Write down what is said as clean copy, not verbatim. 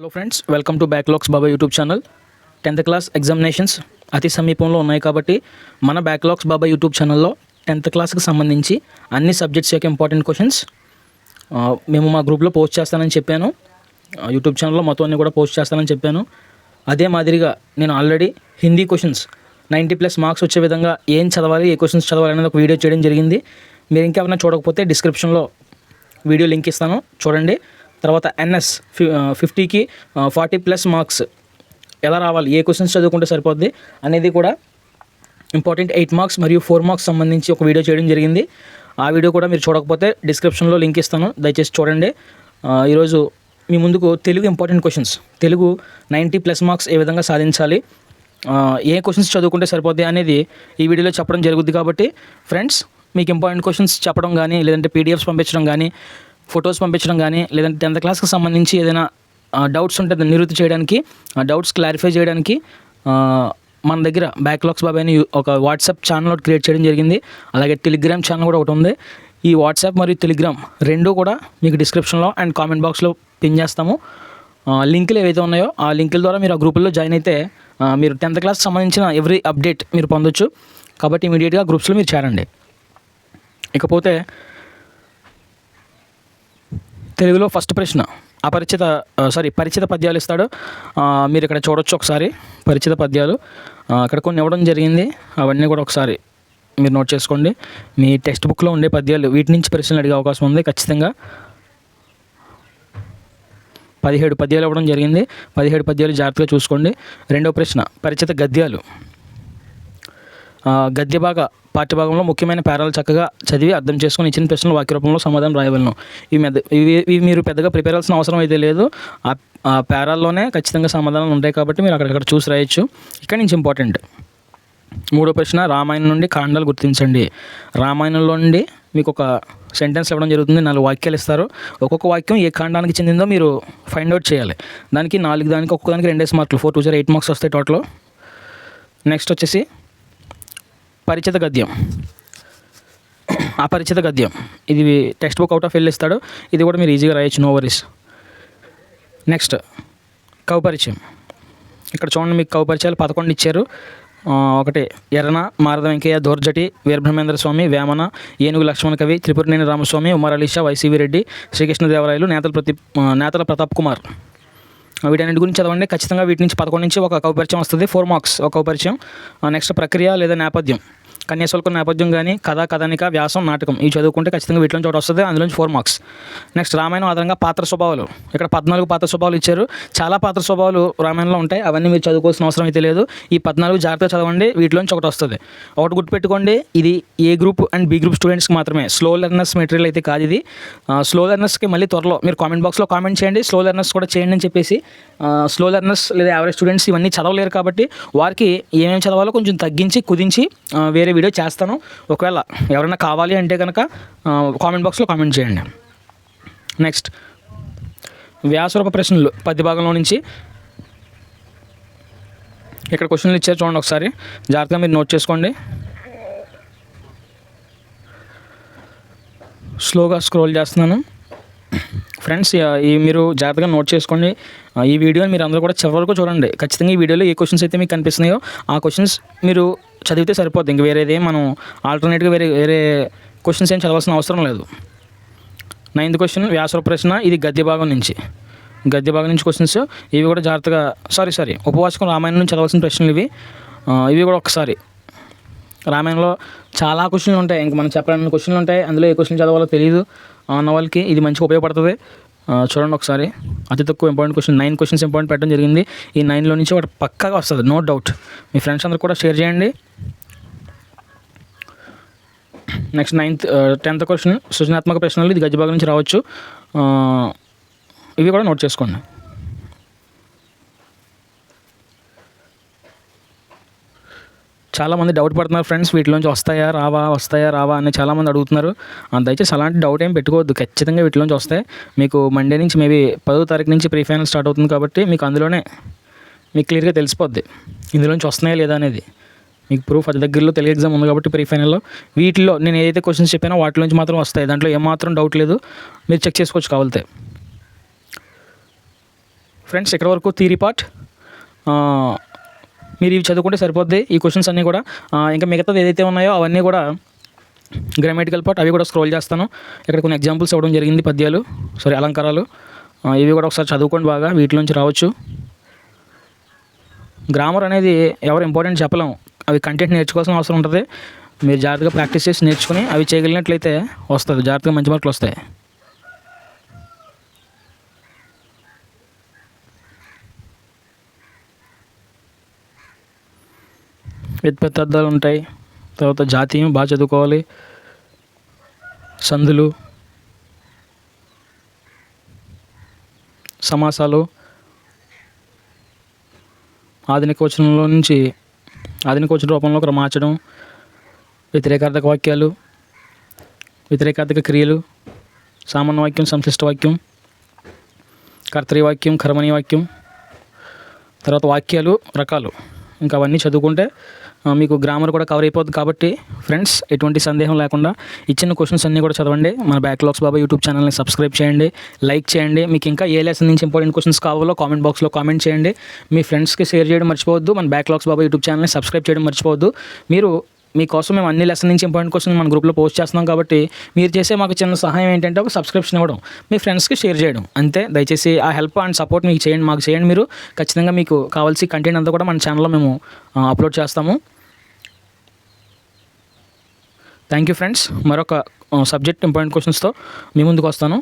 Hello friends, welcome to backlogs Baba YouTube channel. 10th class examinations అతి సమీపంలో ఉన్నాయి కాబట్టి మన బ్యాక్లాగ్స్ బాబా యూట్యూబ్ ఛానల్లో 10th క్లాస్కి సంబంధించి అన్ని సబ్జెక్ట్స్ యొక్క ఇంపార్టెంట్ క్వశ్చన్స్ మేము మా గ్రూప్లో పోస్ట్ చేస్తానని చెప్పాను. యూట్యూబ్ ఛానల్లో మొత్తం అన్ని కూడా పోస్ట్ చేస్తానని చెప్పాను. అదే మాదిరిగా నేను ఆల్రెడీ హిందీ క్వశ్చన్స్ 90+ మార్క్స్ వచ్చే విధంగా ఏం చదవాలి, ఏ క్వశ్చన్స్ చదవాలి అనేది ఒక వీడియో చేయడం జరిగింది. మీరు ఇంకెవరైనా చూడకపోతే డిస్క్రిప్షన్లో వీడియో లింక్ ఇస్తాను, చూడండి. తర్వాత NS 50కి 40+ మార్క్స్ ఎలా రావాలి, ఏ క్వశ్చన్స్ చదువుకుంటే సరిపోద్ది అనేది కూడా ఇంపార్టెంట్ 8 మార్క్స్ మరియు 4 మార్క్స్ సంబంధించి ఒక వీడియో చేయడం జరిగింది. ఆ వీడియో కూడా మీరు చూడకపోతే డిస్క్రిప్షన్లో లింక్ ఇస్తాను, దయచేసి చూడండి. ఈరోజు మీ ముందుకు Telugu important questions, Telugu 90+ marks ఏ విధంగా సాధించాలి, ఏ క్వశ్చన్స్ చదువుకుంటే సరిపోద్ది అనేది ఈ వీడియోలో చెప్పడం జరుగుద్ది. కాబట్టి ఫ్రెండ్స్, మీకు ఇంపార్టెంట్ క్వశ్చన్స్ చెప్పడం కానీ, లేదంటే PDFs పంపించడం కానీ, ఫొటోస్ పంపించడం కానీ, లేదంటే 10th క్లాస్కి సంబంధించి ఏదైనా డౌట్స్ ఉంటే దాన్ని నివృత్తి చేయడానికి, డౌట్స్ క్లారిఫై చేయడానికి మన దగ్గర బ్యాక్లాగ్స్ బాబా అని ఒక వాట్సాప్ ఛానల్ ఒకటి క్రియేట్ చేయడం జరిగింది. అలాగే టెలిగ్రామ్ ఛానల్ కూడా ఒకటి ఉంది. ఈ వాట్సాప్ మరియు టెలిగ్రామ్ రెండూ కూడా మీకు డిస్క్రిప్షన్లో అండ్ కామెంట్ బాక్స్లో పిన్ చేస్తాము. లింకులు ఏవైతే ఉన్నాయో ఆ లింకుల ద్వారా మీరు ఆ గ్రూపుల్లో జాయిన్ అయితే మీరు 10th క్లాస్కి సంబంధించిన ఎవ్రీ అప్డేట్ మీరు పొందొచ్చు. కాబట్టి ఇమీడియట్గా గ్రూప్స్లో మీరు చేరండి. ఇకపోతే తెలుగులో ఫస్ట్ ప్రశ్న పరిచిత పద్యాలు ఇస్తాడు. మీరు ఇక్కడ చూడొచ్చు ఒకసారి పరిచిత పద్యాలు. అక్కడ కొన్ని ఇవ్వడం జరిగింది, అవన్నీ కూడా ఒకసారి మీరు నోట్ చేసుకోండి. మీ టెక్స్ట్ బుక్లో ఉండే పద్యాలు, వీటి నుంచి ప్రశ్నలు అడిగే అవకాశం ఉంది ఖచ్చితంగా. 17 పద్యాలు ఇవ్వడం జరిగింది. 17 పద్యాలు జాగ్రత్తగా చూసుకోండి. రెండవ ప్రశ్న పరిచిత గద్యాలు. గద్య పాఠ్యభాగంలో ముఖ్యమైన పేరాలు చక్కగా చదివి అర్థం చేసుకుని ఇచ్చిన ప్రశ్నలు వాక్య రూపంలో సమాధానం రాయవలను. ఇవి మీరు పెద్దగా ప్రిపేర్ అవ్వాల్సిన అవసరం అయితే లేదు. ఆ పేరాల్లోనే ఖచ్చితంగా సమాధానాలు ఉంటాయి కాబట్టి మీరు అక్కడక్కడ చూసి రాయొచ్చు. ఇక్కడ నుంచి ఇంపార్టెంట్ మూడో ప్రశ్న రామాయణం నుండి కాండాలు గుర్తించండి. రామాయణంలో నుండి మీకు ఒక సెంటెన్స్ ఇవ్వడం జరుగుతుంది. 4 వాక్యాలు ఇస్తారు. ఒక్కొక్క వాక్యం ఏ కాండానికి చెందిందో మీరు ఫైండ్ అవుట్ చేయాలి. దానికి 4 దానికి ఒక్కొక్కదానికి 2 మార్కులు, 4 2 8 మార్క్స్ వస్తాయి టోటల్. నెక్స్ట్ వచ్చేసి పరిచిత గద్యం. అపరిచిత గద్యం ఇది టెక్స్ట్ బుక్ అవుట్ ఆఫ్ వెళ్ళి ఇస్తాడు. ఇది కూడా మీరు ఈజీగా రాయొచ్చు, నో వరీస్. నెక్స్ట్ కవిపరిచయం. ఇక్కడ చూడండి, మీకు కవిపరిచయాలు 11 ఇచ్చారు. ఒకటి ఎర్రన, మారద వెంకయ్య, దోర్జటి, వీరబ్రహ్మేంద్ర స్వామి, వేమన, ఏనుగు లక్ష్మణ కవి, త్రిపురనేని రామస్వామి, ఉమర్ అలీషా, వైసీవి రెడ్డి, శ్రీకృష్ణదేవరాయలు, నేతల ప్రతాప్ కుమార్. వీటన్నిటి గురించి చదవండి. ఖచ్చితంగా వీటి నుంచి 11 నుంచి ఒక కవిపరిచయం వస్తుంది, 4 మార్క్స్ ఒక కవిపరిచయం. నెక్స్ట్ ప్రక్రియ లేదా నేపథ్యం, కన్యాశుల్కం నేపథ్యం కానీ, కథ, కథనిక, వ్యాసం, నాటకం ఇవి చదువుకుంటే ఖచ్చితంగా వీటిలో ఒకటి వస్తుంది, అందులోంచి 4 మార్క్స్. నెక్స్ట్ రామాయణం ఆధారంగా పాత్ర స్వభావాలు. ఇక్కడ 14 పాత్ర స్వభావాలు ఇచ్చారు. చాలా పాత్ర స్వభావాలు రామాయణంలో ఉంటాయి, అవన్నీ మీరు చదువుకోవాల్సిన అవసరం అయితే లేదు. ఈ 14 జాగ్రత్తగా చదవండి, వీటిలోంచి ఒకటి వస్తుంది. ఒకటి గుర్తుపెట్టుకోండి, ఇది ఏ గ్రూప్ అండ్ బి గ్రూప్ స్టూడెంట్స్కి మాత్రమే, స్లో లెర్నర్స్ మెటీరియల్ అయితే కాదు ఇది. స్లో లెర్నర్స్కి మళ్ళీ త్వరలో మీరు కామెంట్ బాక్స్లో కామెంట్ చేయండి, స్లో లెర్నర్స్ కూడా చేయండి అని చెప్పేసి. స్లో లెర్నర్స్ లేదా యావరేజ్ స్టూడెంట్స్ ఇవన్నీ చదవలేరు కాబట్టి వారికి ఏమేమి చదవాలో కొంచెం తగ్గించి కుదించి వేరే వీడియో చేస్తాను. ఒకవేళ ఎవరైనా కావాలి అంటే కనుక కామెంట్ బాక్స్లో కామెంట్ చేయండి. నెక్స్ట్ వ్యాసరూప ప్రశ్నలు పద్య భాగంలో నుంచి ఇక్కడ క్వశ్చన్లు ఇచ్చారు, చూడండి ఒకసారి జాగ్రత్తగా మీరు నోట్ చేసుకోండి. స్లోగా స్క్రోల్ చేస్తున్నాను ఫ్రెండ్స్, మీరు జాగ్రత్తగా నోట్ చేసుకోండి. ఈ వీడియోని మీరు అందరూ కూడా చివరి వరకు చూడండి. ఖచ్చితంగా ఈ వీడియోలో ఏ క్వశ్చన్స్ అయితే మీకు కనిపిస్తున్నాయో ఆ క్వశ్చన్స్ మీరు చదివితే సరిపోద్ది. ఇంక వేరేదే మనం ఆల్టర్నేట్గా వేరే క్వశ్చన్స్ ఏం చదవాల్సిన అవసరం లేదు. 9th క్వశ్చన్ వ్యాసరూప ప్రశ్న. ఇది గద్య భాగం నుంచి క్వశ్చన్స్. ఇవి కూడా జాగ్రత్తగా ఉపవాసకం రామాయణం నుంచి చదవాల్సిన ప్రశ్నలు ఇవి కూడా ఒకసారి. రామాయణంలో చాలా క్వశ్చన్లు ఉంటాయి, ఇంక మనం చెప్పాలన్న క్వశ్చన్లు ఉంటాయి. అందులో ఏ క్వశ్చన్ చదవాలో తెలియదు అన్న వాళ్ళకి ఇది మంచిగా ఉపయోగపడుతుంది. చూడండి ఒకసారి. అతి తక్కువ ఇంపార్టెంట్ క్వశ్చన్ 9 క్వశ్చన్స్ ఇంపార్టెంట్ పెట్టడం జరిగింది. ఈ 9లో నుంచి ఒకటి పక్కాగా వస్తుంది, నో డౌట్. మీ ఫ్రెండ్స్ అందరూ కూడా షేర్ చేయండి. నెక్స్ట్ 10th క్వశ్చన్ సృజనాత్మక ప్రశ్నలు. ఇది గద్య భాగం నుంచి రావచ్చు. ఇవి కూడా నోట్ చేసుకోండి. చాలామంది డౌట్ పడుతున్నారు ఫ్రెండ్స్, వీటిలోంచి వస్తాయా రావా అని చాలామంది అడుగుతున్నారు. దయచేసి అలాంటి డౌట్ ఏం పెట్టుకోవద్దు, ఖచ్చితంగా వీటిలోంచి వస్తాయి. మీకు మండే నుంచి మేబీ 10వ తారీఖు నుంచి ప్రీ ఫైనల్ స్టార్ట్ అవుతుంది కాబట్టి మీకు అందులోనే మీకు క్లియర్గా తెలిసిపోద్ది ఇందులోంచి వస్తున్నాయా లేదా అనేది. మీకు ప్రూఫ్ అతి దగ్గరలో తెలుగు ఎగ్జామ్ ఉంది కాబట్టి ప్రీ ఫైనల్లో వీటిలో నేను ఏదైతే క్వశ్చన్స్ చెప్పానో వాటిలోంచి మాత్రం వస్తాయి, దాంట్లో ఏమాత్రం డౌట్ లేదు, మీరు చెక్ చేసుకోవచ్చు కావాలితే. ఫ్రెండ్స్ ఇక్కడ వరకు థియరీ పార్ట్ మీరు ఇవి చదువుకుంటే సరిపోద్ది. ఈ క్వశ్చన్స్ అన్నీ కూడా ఇంకా మిగతాది ఏదైతే ఉన్నాయో అవన్నీ కూడా గ్రామటికల్ పార్ట్, అవి కూడా స్క్రోల్ చేస్తాను. ఇక్కడ కొన్ని ఎగ్జాంపుల్స్ ఇవ్వడం జరిగింది, పద్యాలు అలంకారాలు. ఇవి కూడా ఒకసారి చదువుకోండి బాగా, వీటిలోంచి రావచ్చు. గ్రామర్ అనేది ఎవరు ఇంపార్టెంట్ చెప్పలేము, అవి కంటెంట్ నేర్చుకోవాల్సిన అవసరం ఉంటుంది. మీరు జాగ్రత్తగా ప్రాక్టీస్ చేసి నేర్చుకుని అవి చేయగలిగినట్లయితే వస్తుంది, జాగ్రత్తగా మంచి మార్కులు వస్తాయి. పెద్ద అర్థాలు ఉంటాయి. తర్వాత జాతీయం బాగా చదువుకోవాలి. సందులు, సమాసాలు, ఆధునిక వచనంలో నుంచి ఆధునిక వచన రూపంలోకి మార్చడం, వ్యతిరేకార్థక వాక్యాలు, వ్యతిరేకార్థక క్రియలు, సామాన్య వాక్యం, సంక్లిష్ట వాక్యం, కర్తరి వాక్యం, కర్మణీయ వాక్యం, తర్వాత వాక్యాలు రకాలు. ఇంకా అవన్నీ చదువుకుంటే మీకు గ్రామర్ కూడా కవర్ అయిపోతుంది. కాబట్టి ఫ్రెండ్స్, ఎటువంటి సందేహం లేకుండా ఇచ్చిన క్వశ్చన్స్ అన్నీ కూడా చదవండి. మన బ్యాక్లాగ్స్ బాబా యూట్యూబ్ ఛానల్ని సబ్స్క్రైబ్ చేయండి, లైక్ చేయండి. మీకు ఇంకా ఏ లెసన్ నుంచి ఇంపార్టెంట్ క్వశ్చన్స్ కావాలో కామెంట్ బాక్స్లో కామెంట్ చేయండి. మీ ఫ్రెండ్స్కి షేర్ చేయడం మర్చిపోవద్దు. మన బ్యాక్లాగ్స్ బాబా యూట్యూబ్ ఛానల్ని సబ్స్క్రైబ్ చేయడం మర్చిపోవద్దు. మీకోసం మేము అన్ని లెసన్ నుంచి ఇంపార్టెంట్ క్వశ్చన్ మన గ్రూప్లో పోస్ట్ చేస్తున్నాం. కాబట్టి మీరు చేసే మాకు చిన్న సహాయం ఏంటంటే ఒక సబ్స్క్రిప్షన్ ఇవ్వడం, మీ ఫ్రెండ్స్కి షేర్ చేయడం, అంతే. దయచేసి ఆ హెల్ప్ అండ్ సపోర్ట్ మీకు చేయండి, మాకు చేయండి. మీరు ఖచ్చితంగా మీకు కావాల్సిన కంటెంట్ అంతా కూడా మన ఛానల్లో మేము అప్లోడ్ చేస్తాము. Thank you friends. మరొక సబ్జెక్ట్ ఇంపార్టెంట్ క్వశ్చన్స్తో మీ ముందుకు వస్తాను.